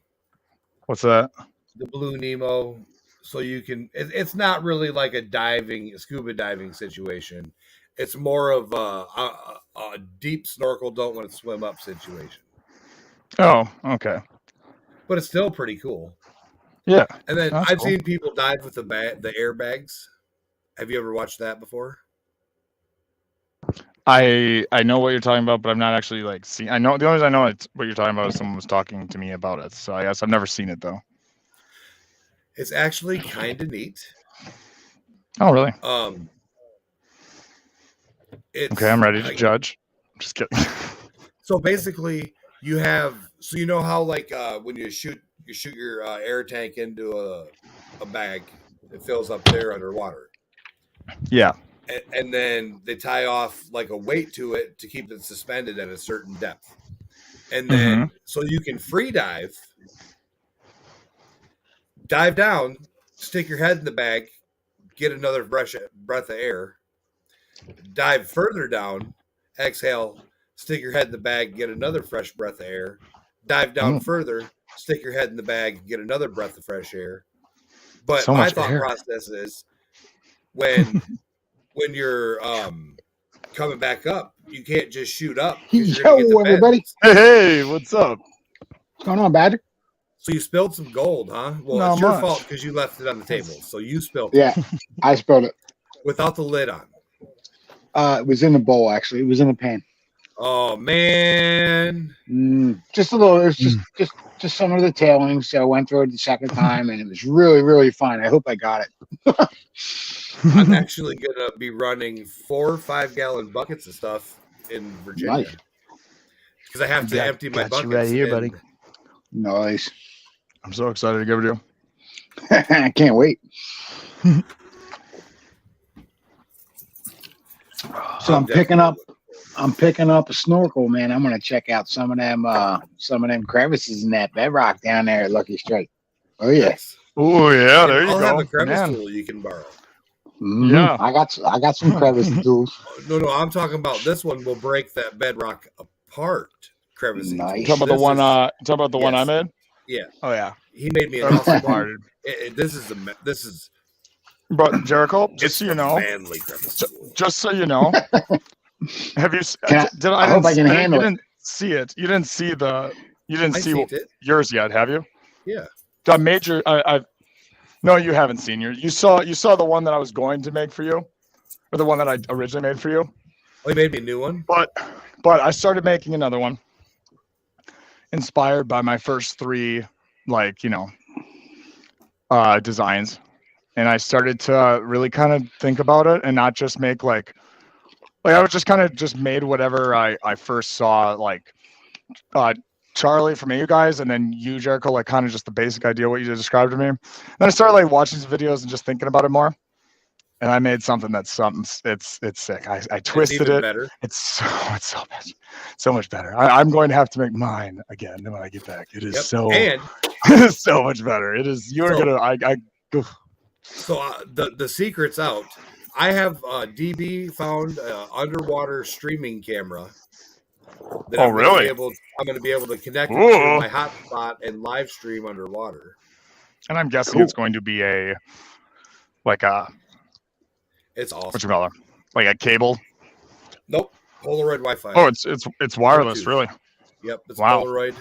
What's that? The Blue Nemo. So you can. It's not really like a scuba diving situation. It's more of a deep snorkel, don't want to swim up situation. Oh, okay. But it's still pretty cool. Yeah. And then I've seen people dive with the airbags. Have you ever watched that before? I know what you're talking about, but I've not actually seen. I know the only reason I know it's what you're talking about is someone was talking to me about it. So I guess I've never seen it though. It's actually kind of neat. Oh, really? Okay, I'm ready to judge. Just kidding. So basically, you know how when you shoot your air tank into a bag, it fills up there underwater. Yeah. And then they tie off a weight to it to keep it suspended at a certain depth. And then so you can free dive down, stick your head in the bag, get another breath of air, dive further down, exhale, stick your head in the bag, get another fresh breath of air, dive down further, stick your head in the bag, get another breath of fresh air. But my thought process is when you're coming back up, you can't just shoot up. Yo, everybody. Hey, what's up? What's going on, Badger? So you spilled some gold, huh? Well, Not it's your much. fault because you left it on the table. So you spilled it. Yeah, I spilled it. Without the lid on. It was in the bowl, actually. It was in the pan. Oh, man. Just a little. It was just some of the tailings. So I went through it the second time, and it was really, really fun. I hope I got it. I'm actually going to be running 4 5-gallon buckets of stuff in Virginia. Nice. Because I have to empty my buckets. You right here, buddy. Nice. I'm so excited to give it to you. I can't wait. So I'm picking up I'm picking up a snorkel, man. I'm gonna check out some of them crevices in that bedrock down there at Lucky Strike. Oh yeah. Nice. Oh yeah, And there you I'll go. have a crevice Man. tool you can borrow. Mhm. Yeah. I got some crevice tools. No, I'm talking about this one will break that bedrock apart. Crevicing Nice. tool. Talk about the one. Talk about the one I yes. made. Yeah, Oh yeah. he made me an That's awesome hard. one. This is But Jericho, just it's so you the know, manly crevice tool. just so you know, have you? Did I hope I can handle you it. didn't see it. You didn't see the. You didn't I see seen it. yours yet, have you? Yeah. I made your. I've. No, you haven't seen yours. You saw the one that I was going to make for you, or the one that I originally made for you. Oh, he made me a new one. But I started making another one, inspired by my first three, designs, and I started to really kind of think about it and not just make like I was just kind of just made whatever I first saw, like Charlie from you guys, and then you, Jericho, like kind of just the basic idea what you just described to me. Then I started like watching some videos and just thinking about it more. And I made something that's it's sick. I twisted it. Better. It's so much better. I'm going to have to make mine again when I get back. It is so much better. It is. You're gonna. So the secret's out. I have DB found underwater streaming camera. That I'm really? I'm going to be able to connect it to my hotspot and live stream underwater. And I'm guessing it's going to be It's awesome. What you call it? Like a cable? Nope. Polaroid Wi-Fi. Oh, it's wireless, really. Yep, it's Polaroid.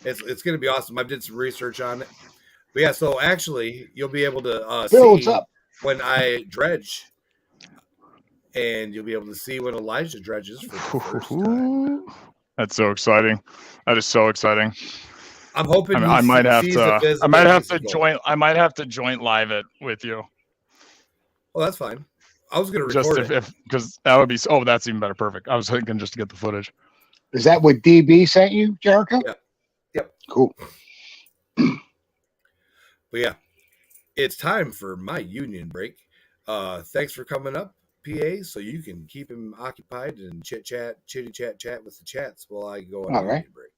It's going to be awesome. I did some research on it. But yeah, so actually, you'll be able to see when I dredge, and you'll be able to see when Elijah dredges for the first time. That's so exciting. That is so exciting. I'm hoping I might have to joint live it with you. Oh, that's fine. I was going to record it. Because that would be... Oh, that's even better. Perfect. I was thinking just to get the footage. Is that what DB sent you, Jericho? Yeah. Yep. Cool. But yeah, it's time for my union break. Thanks for coming up, PA, so you can keep him occupied and chitty chat with the chats while I go on a union break.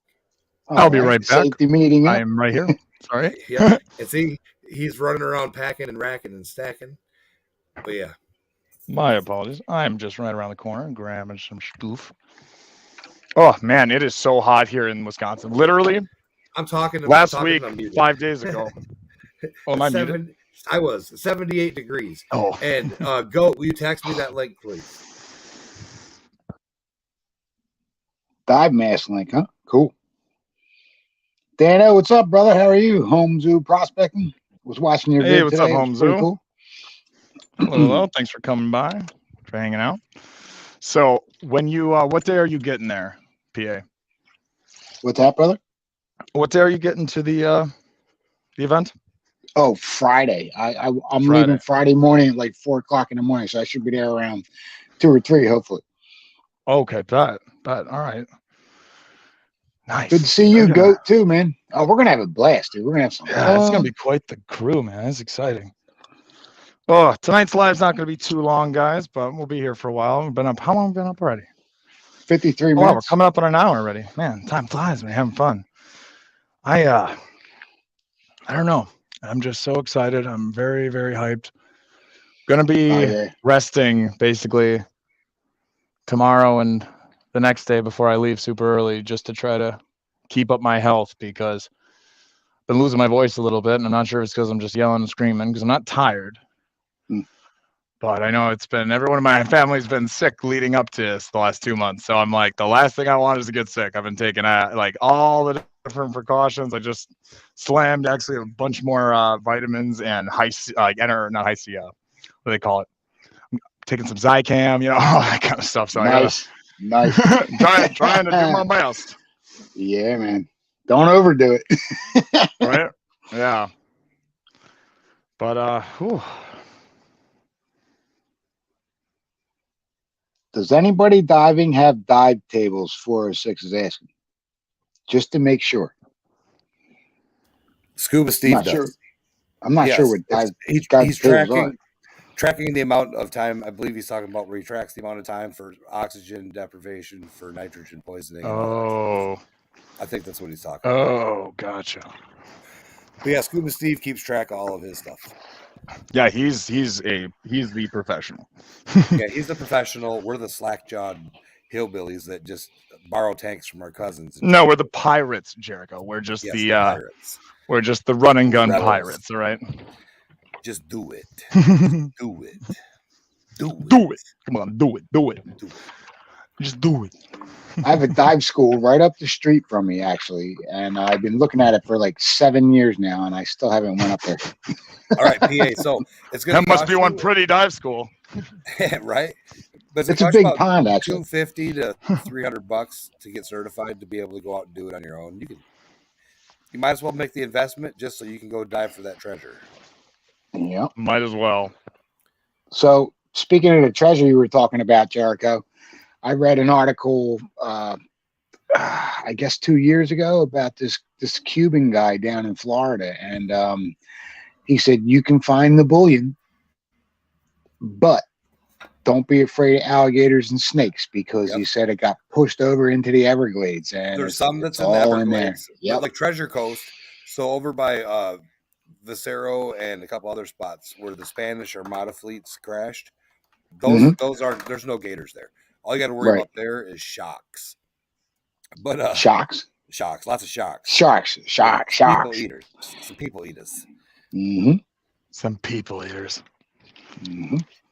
I'll be right back. Safety meeting. I am right here. Sorry. Yeah. And see, he's running around packing and racking and stacking. But yeah. My apologies. I'm just right around the corner and grabbing some stuff. Oh man, it is so hot here in Wisconsin. Literally, I'm talking about last week, 5 days ago. Oh, am I muted? I was 78 degrees. Oh, and will you text me that link, please? Dive mask link, huh? Cool. Dano, what's up, brother? How are you? Home Zoo prospecting. Was watching your video today. What's up, Home Zoo? Cool. Hello, thanks for coming by, for hanging out. So, when you, what day are you getting there, PA? What's that, brother? What day are you getting to the event? Oh, Friday. I'm leaving Friday morning at like 4 o'clock in the morning, so I should be there around 2 or 3, hopefully. Okay, bet. All right. Nice. Good to see you, Goat, too, man. Oh, we're gonna have a blast, dude. We're gonna have some. Yeah, it's gonna be quite the crew, man. That's exciting. Oh, tonight's live's not gonna be too long, guys, but we'll be here for a while. We've been up. How long have we been up already? 53 minutes. Wow, we're coming up on an hour already. Man, time flies. We're having fun. I don't know. I'm just so excited. I'm very, very hyped. Gonna be resting basically tomorrow and the next day before I leave super early, just to try to keep up my health, because I've been losing my voice a little bit, and I'm not sure if it's because I'm just yelling and screaming, because I'm not tired. But I know everyone in my family's been sick leading up to this the last 2 months. So I'm like, the last thing I want is to get sick. I've been taking like all the different precautions. I just slammed actually a bunch more vitamins and not high C, what do they call it? I'm taking some Zicam, all that kind of stuff. So nice. trying to do my best. Yeah, man. Don't overdo it. Right? Yeah. But Does anybody diving have dive tables? 406 is asking. Just to make sure. Scuba Steve does. I'm not sure what dive he's tables are. tracking the amount of time. I believe he's talking about where he tracks the amount of time for oxygen deprivation, for nitrogen poisoning. Oh, I think that's what he's talking about. oh, gotcha. But yeah, Scuba Steve keeps track of all of his stuff. Yeah, he's the professional. Yeah, he's the professional. We're the slack-jawed hillbillies that just borrow tanks from our cousins. No, we're the pirates, Jericho. We're just the pirates. We're just the run and gun Rebels. pirates, all right? Just do it. Do it. Do it. Come on, do it. Do it. Just do it. I have a dive school right up the street from me, actually, and I've been looking at it for like 7 years now, and I still haven't went up there. All right, PA. So it's gonna That must be one pretty dive school, right? But It's a big pond, actually. $250 to $300 to get certified to be able to go out and do it on your own. You might as well make the investment just so you can go dive for that treasure. Yeah, might as well. So speaking of the treasure you were talking about, Jericho, I read an article, I guess 2 years ago, about this Cuban guy down in Florida, and he said you can find the bullion, but don't be afraid of alligators and snakes, because he said it got pushed over into the Everglades, and there's some that's all in the in Everglades. there. Yep. Like Treasure Coast. So over by Vicero and a couple other spots where the Spanish Armada fleets crashed, those are, there's no gators there. All you got to worry about there is sharks. But sharks, lots of sharks. Sharks. People eaters. Some people eaters. Some people eaters.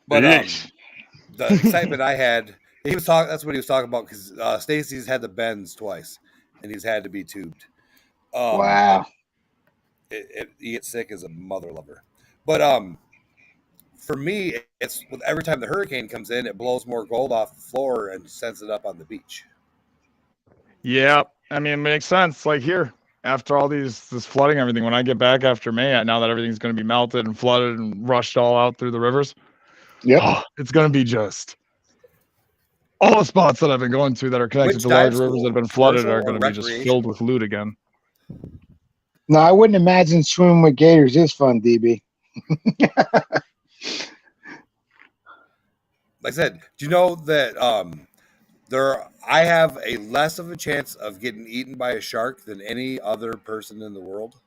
But the excitement I had, that's what he was talking about, because Stacy's had the bends twice, and he's had to be tubed. Wow. He gets sick as a mother lover. But for me, it's every time the hurricane comes in, it blows more gold off the floor and sends it up on the beach. Yeah, I mean, it makes sense. Like here, after all this flooding, everything, when I get back after May, now that everything's going to be melted and flooded and rushed all out through the rivers, it's going to be just all the spots that I've been going to that are connected to large rivers that have been flooded are going to be just filled with loot again. No, I wouldn't imagine swimming with gators is fun, DB. Like I said, do you know that I have a less of a chance of getting eaten by a shark than any other person in the world?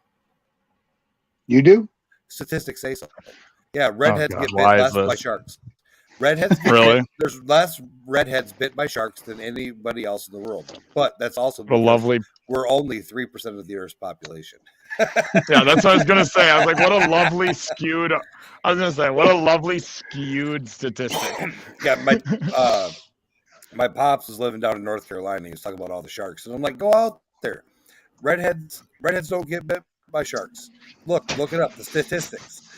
You do? Statistics say so. Yeah, redheads get bit less by sharks. Redheads really? There's less redheads bit by sharks than anybody else in the world. But that's also we're only 3% of the Earth's population. Yeah, that's what I was gonna say. I was like, what a lovely skewed statistic. Yeah, my pops was living down in North Carolina. He was talking about all the sharks, and I'm like, go out there. Redheads don't get bit by sharks. Look it up. The statistics.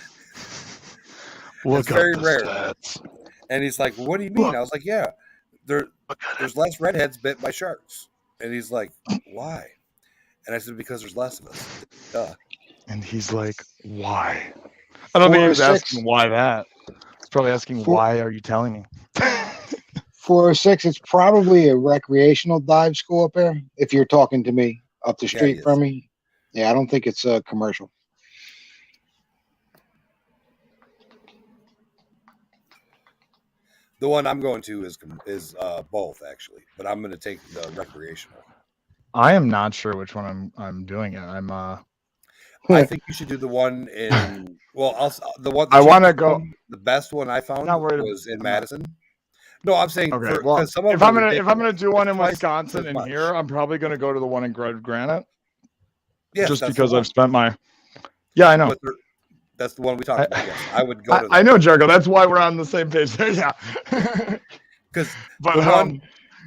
It's very rare. Stats. And he's like, what do you mean? I was like, yeah, there's less redheads bit by sharks. And he's like, why? And I said, because there's less of us. Duh. And he's like, why? I don't think he was asking why that. He's probably asking, why are you telling me? 406, it's probably a recreational dive school up there, if you're talking to me up the street from me. Yeah, I don't think it's a commercial. The one I'm going to is both, actually, but I'm going to take the recreational. I am not sure which one I'm doing it. I think you should do the one in. Well, the one. I want to go. The best one I found was in Madison. No, I'm saying. Okay. If I'm gonna do one in Wisconsin and here, I'm probably gonna go to the one in Granite. Yeah. Just because I've spent my. Yeah, I know. That's the one we talked about. Yes. I would go. I know, Jericho. That's why we're on the same page there. Yeah. Because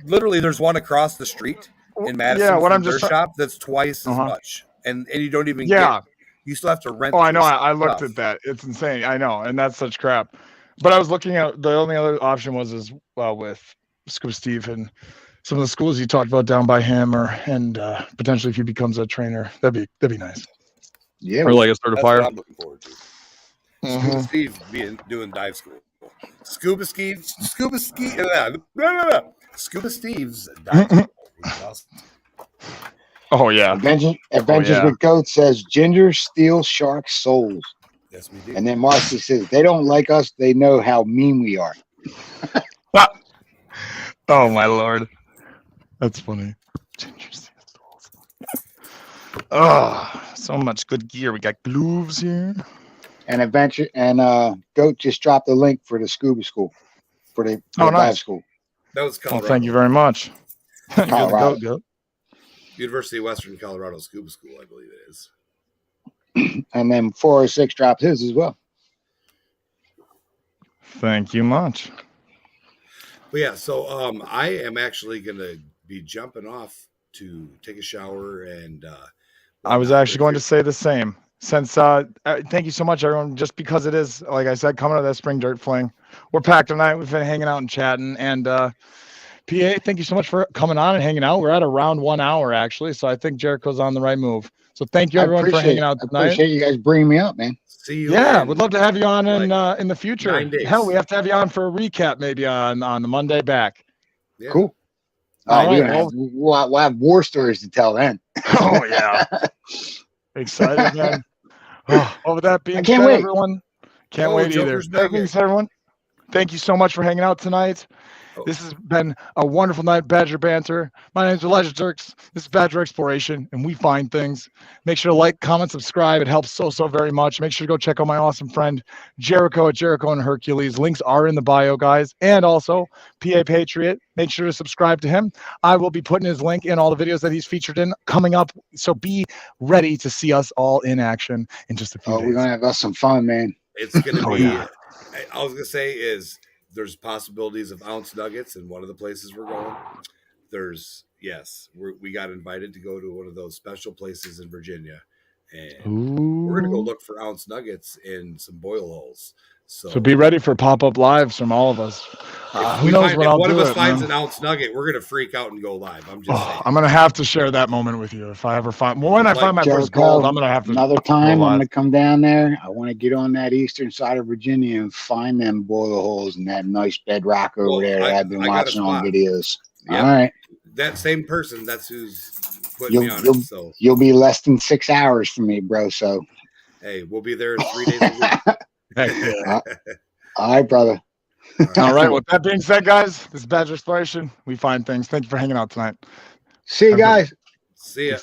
literally, there's one across the street in Madison. Yeah, what I'm just shop that's twice as much, and you don't even. You still have to rent. Oh, I know. I looked at that. It's insane. I know, and that's such crap. But I was looking at the only other option was with Scuba Steve and some of the schools you talked about down by him, and potentially if he becomes a trainer, that'd be nice. Yeah, or like a certifier. That's what I'm looking forward to. Scuba Steve doing dive school. Scuba Steve's dive school. Oh yeah. Adventures with Goat says ginger steals shark souls. Yes, we do. And then Marcy says, they don't like us. They know how mean we are. Oh my lord, that's funny. Oh, so much good gear. We got gloves here. And Adventure and Goat just dropped the link for the scuba school, for the dive nice. school. That was Well, Colorado. thank you very much. You're the Colorado. goat. University of Western Colorado Scuba School, I believe it is. And then 406 dropped his as well. Thank you much. But yeah, so I am actually gonna be jumping off to take a shower and I was actually going to say the same. Since thank you so much, everyone. Just because it is, like I said, coming out of that spring dirt fling, we're packed tonight. We've been hanging out and chatting. And PA, thank you so much for coming on and hanging out. We're at around 1 hour actually, so I think Jericho's on the right move. So thank you everyone for hanging out tonight. I appreciate you guys bringing me up, man. See you. Yeah, we'd love to have you on in the future. 9 days. Hell, we have to have you on for a recap maybe on the Monday back. Yeah. Cool. All right, we'll have war stories to tell then. Oh yeah. Excited, man. Oh, with that being said, wait. everyone, can't wait either. That being said, everyone, thank you so much for hanging out tonight. This has been a wonderful night, Badger Banter. My name is Elijah Turks. This is Badger Exploration, and we find things. Make sure to like, comment, subscribe. It helps so very much. Make sure to go check out my awesome friend Jericho at Jericho and Hercules. Links are in the bio, guys. And also PA Patriot. Make sure to subscribe to him. I will be putting his link in all the videos that he's featured in coming up. So be ready to see us all in action in just a few days. We're going to have us some fun, man. It's going to be, yeah. I was going to say is there's possibilities of ounce nuggets in one of the places we're going. We got invited to go to one of those special places in Virginia. And we're going to go look for ounce nuggets in some boil holes. So be ready for pop-up lives from all of us. Who knows when I'll do it, one of us finds man. an ounce nugget, we're going to freak out and go live. I'm just saying. I'm going to have to share that moment with you if I ever find. Well, when I find my first gold, I'm going to have to. Another time, I'm going to come down there. I want to get on that eastern side of Virginia and find them boil holes and that nice bedrock over there that I've been watching on videos. Yep. All right. That same person, that's who's putting me on it. So you'll be less than 6 hours from me, bro. So hey, we'll be there 3 days a week. All right, brother. All right. With that being said, guys, this is Badger Exploration. We find things. Thank you for hanging out tonight. See you guys. See ya.